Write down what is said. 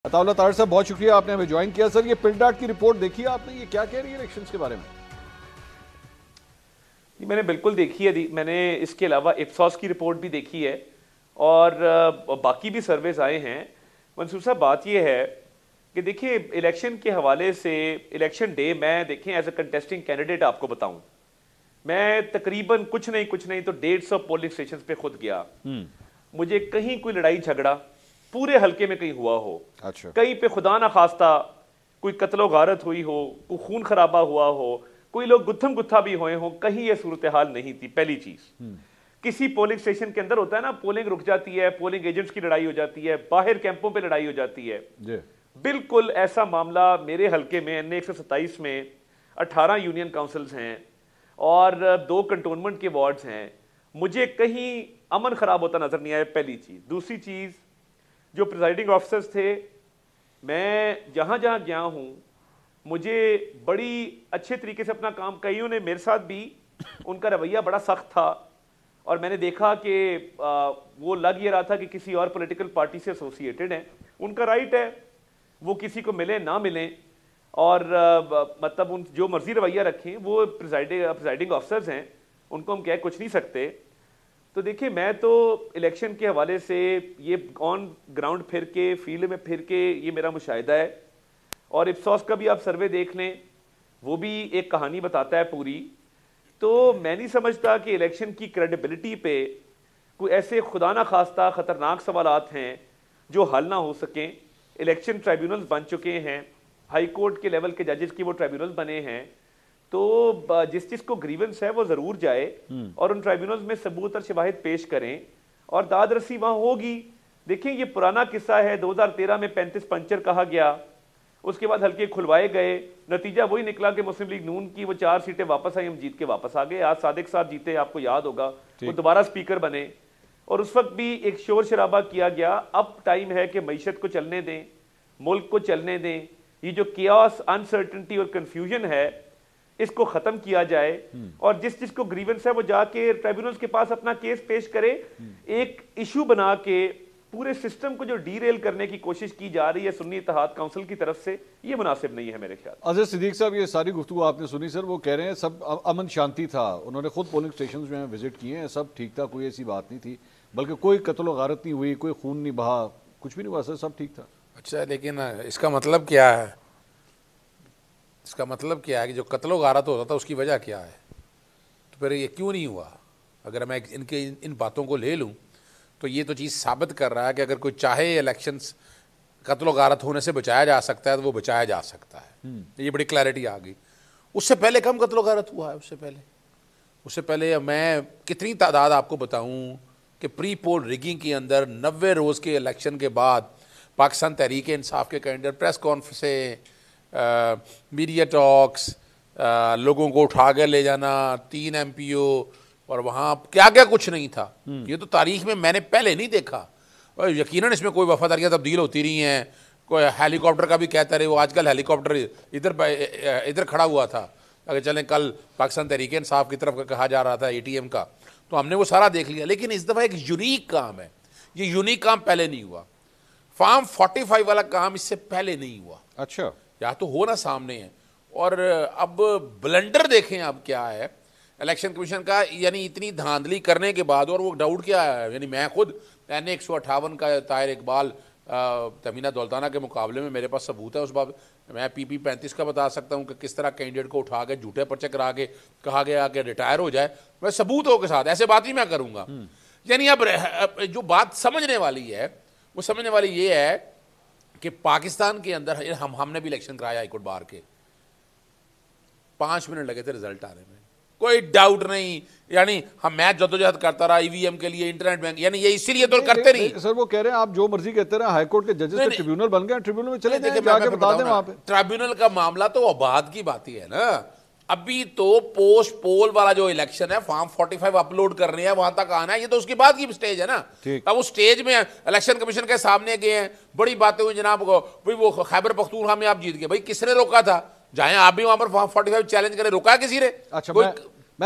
अताउल्लाह ताहिर साहब, बहुत शुक्रिया आपने हमें ज्वाइन किया। सर, ये पिंडाट की रिपोर्ट देखी है आपने, ये क्या कह रही है इलेक्शंस के बारे में? मैंने बिल्कुल देखी है। मैंने इसके अलावा इप्सॉस की रिपोर्ट भी देखी है और बाकी भी सर्वेज आए हैं। मंसूर साहब, बात ये है कि देखिए, इलेक्शन के हवाले से इलेक्शन डे मैं देखें एज ए कंटेस्टिंग कैंडिडेट आपको बताऊं, मैं तकरीबन कुछ नहीं तो 150 पोलिंग स्टेशन पे खुद गया। मुझे कहीं कोई लड़ाई झगड़ा पूरे हल्के में कहीं हुआ हो, अच्छा, कहीं पे खुदा ना खास्ता कोई कत्लो गारत हुई हो, कोई खून खराबा हुआ हो, कोई लोग गुत्थम गुत्था भी हुए हो, कहीं ये सूरत हाल नहीं थी। पहली चीज, किसी पोलिंग स्टेशन के अंदर होता है ना, पोलिंग रुक जाती है, पोलिंग एजेंट्स की लड़ाई हो जाती है, बाहर कैंपों पे लड़ाई हो जाती है। बिल्कुल ऐसा मामला मेरे हल्के में NA 127 में 18 यूनियन काउंसिल्स हैं और 2 कंटोनमेंट के वार्ड्स हैं। मुझे कहीं अमन खराब होता नजर नहीं आया, पहली चीज। दूसरी चीज, जो प्रिजाइडिंग ऑफिसर्स थे, मैं जहां जहां गया हूं, मुझे बड़ी अच्छे तरीके से अपना काम, कईयों ने मेरे साथ भी, उनका रवैया बड़ा सख्त था और मैंने देखा कि वो लग ये रहा था कि किसी और पॉलिटिकल पार्टी से एसोसिएटेड हैं। उनका राइट है, वो किसी को मिले ना मिले और मतलब उन जो मर्जी रवैया रखें, वो प्रिजाइडिंग ऑफिसर्स हैं, उनको हम कह कुछ नहीं सकते। तो देखिए, मैं तो इलेक्शन के हवाले से ये ऑन ग्राउंड फिर के, फील्ड में फिर के, ये मेरा मुशाहिदा है। और इप्सॉस का भी आप सर्वे देख लें, वो भी एक कहानी बताता है पूरी। तो मैं नहीं समझता कि इलेक्शन की क्रेडिबिलिटी पे कोई ऐसे खुदा ना खास्ता खतरनाक सवालात हैं जो हल ना हो सकें। इलेक्शन ट्राइब्यूनल्स बन चुके हैं, हाई कोर्ट के लेवल के जजेस की वो ट्राइब्यूनल बने हैं, तो जिस को ग्रीवेंस है वो जरूर जाए और उन ट्राइब्यूनल्स में सबूत और शवाहिद पेश करें और दाद रसी वहां होगी। देखिए, ये पुराना किस्सा है, 2013 में 35 पंचर कहा गया, उसके बाद हल्के खुलवाए गए, नतीजा वही निकला कि मुस्लिम लीग नून की वो 4 सीटें वापस आई, हम जीत के वापस आ गए। आज सादिक साहब जीते, आपको याद होगा, वो दोबारा स्पीकर बने और उस वक्त भी एक शोर शराबा किया गया। अब टाइम है कि मईशत को चलने दें, मुल्क को चलने दें। ये जो कियास, अनसर्टेनिटी और कंफ्यूजन है, इसको खत्म किया जाए और जिस को ग्रीवेंस है वो जाके ट्राइब्यूनल्स के पास अपना केस पेश करे। एक इशू बना के पूरे सिस्टम को जो डीरेल करने की कोशिश की जा रही है सुन्नी इत्तेहाद काउंसिल की तरफ से, ये मुनासिब नहीं है मेरे ख्याल। अजहर सिद्दीक साहब, ये सारी गुफ्तगू आपने सुनी सर, वो कह रहे हैं सब अमन शांति था, उन्होंने खुद पोलिंग स्टेशन में विजिट किए हैं, सब ठीक था, कोई ऐसी बात नहीं थी, बल्कि कोई कत्ल गारत नहीं हुई, कोई खून नहीं बहा, कुछ भी नहीं हुआ सर, सब ठीक था। अच्छा, लेकिन इसका मतलब क्या है? इसका मतलब क्या है कि जो कत्लो गारत होता था उसकी वजह क्या है? तो फिर ये क्यों नहीं हुआ? अगर मैं इनके इन बातों को ले लूँ तो ये तो चीज़ साबित कर रहा है कि अगर कोई चाहे इलेक्शंस कत्लो गारत होने से बचाया जा सकता है तो वो बचाया जा सकता है। ये बड़ी क्लैरिटी आ गई। उससे पहले कम कत्लो गारत हुआ है। उससे पहले मैं कितनी तादाद आपको बताऊं कि प्री पोल रिगिंग के अंदर 90 रोज़ के इलेक्शन के बाद पाकिस्तान तहरीक इंसाफ के कैंडिडेट प्रेस कॉन्फ्रेंसें, मीडिया टॉक्स, लोगों को उठा कर ले जाना, 3 MPO, और वहाँ क्या क्या कुछ नहीं था। ये तो तारीख में मैंने पहले नहीं देखा। और यकीनन इसमें कोई वफादारियाँ तब्दील होती रही हैं। कोई हेलीकॉप्टर का भी कहता रहे, वो आजकल हेलीकॉप्टर इधर खड़ा हुआ था, अगर चलें कल पाकिस्तान तहरीक इंसाफ की तरफ कहा जा रहा था ATM का, तो हमने वो सारा देख लिया। लेकिन इस दफ़ा एक यूनिक काम है, ये यूनिक काम पहले नहीं हुआ। फॉर्म 45 वाला काम इससे पहले नहीं हुआ। अच्छा, या तो हो ना सामने है। और अब ब्लंडर देखें अब क्या है इलेक्शन कमीशन का, यानी इतनी धांधली करने के बाद। और वो डाउट क्या है, यानी मैं खुद NA 158 का ताहिर इकबाल तमीना दौलताना के मुकाबले में मेरे पास सबूत है उस बात। मैं PP 35 का बता सकता हूँ कि किस तरह कैंडिडेट को उठा के झूठे पर्चे करा के कहा गया कि रिटायर हो जाए। मैं सबूतों के साथ ऐसे बात ही मैं करूँगा। यानी अब जो बात समझने वाली है वो समझने वाली ये है कि पाकिस्तान के अंदर हमने भी इलेक्शन कराया हाईकोर्ट बार के, 5 मिनट लगे थे रिजल्ट आने में, कोई डाउट नहीं। यानी मैं जद्दोजहद करता रहा EVM के लिए, इंटरनेट बैंक, यानी ये इसीलिए तो करते नहीं। सर, वो कह रहे हैं आप जो मर्जी कहते रहे, हाईकोर्ट के जजेस के ट्रिब्यूनल बन गए, ट्रिब्यूनल में चले जाके बता दें वहां पे। ट्रिब्यूनल का मामला तो अब की बात ही है ना। अभी तो पोस्ट पोल वाला जो इलेक्शन है, फॉर्म 45 अपलोड करने हैं, वहां तक आना है, ये तो उसके बाद की स्टेज है ना। अब उस स्टेज में इलेक्शन कमीशन के सामने गए हैं, बड़ी बातें हुई जनाब को, भाई वो खैबर पख्तूनख्वा में आप जीत गए, भाई किसने रोका था? जाए आप भी वहां पर फॉर्म 45 चैलेंज करें, रोका किसी ने? अच्छा,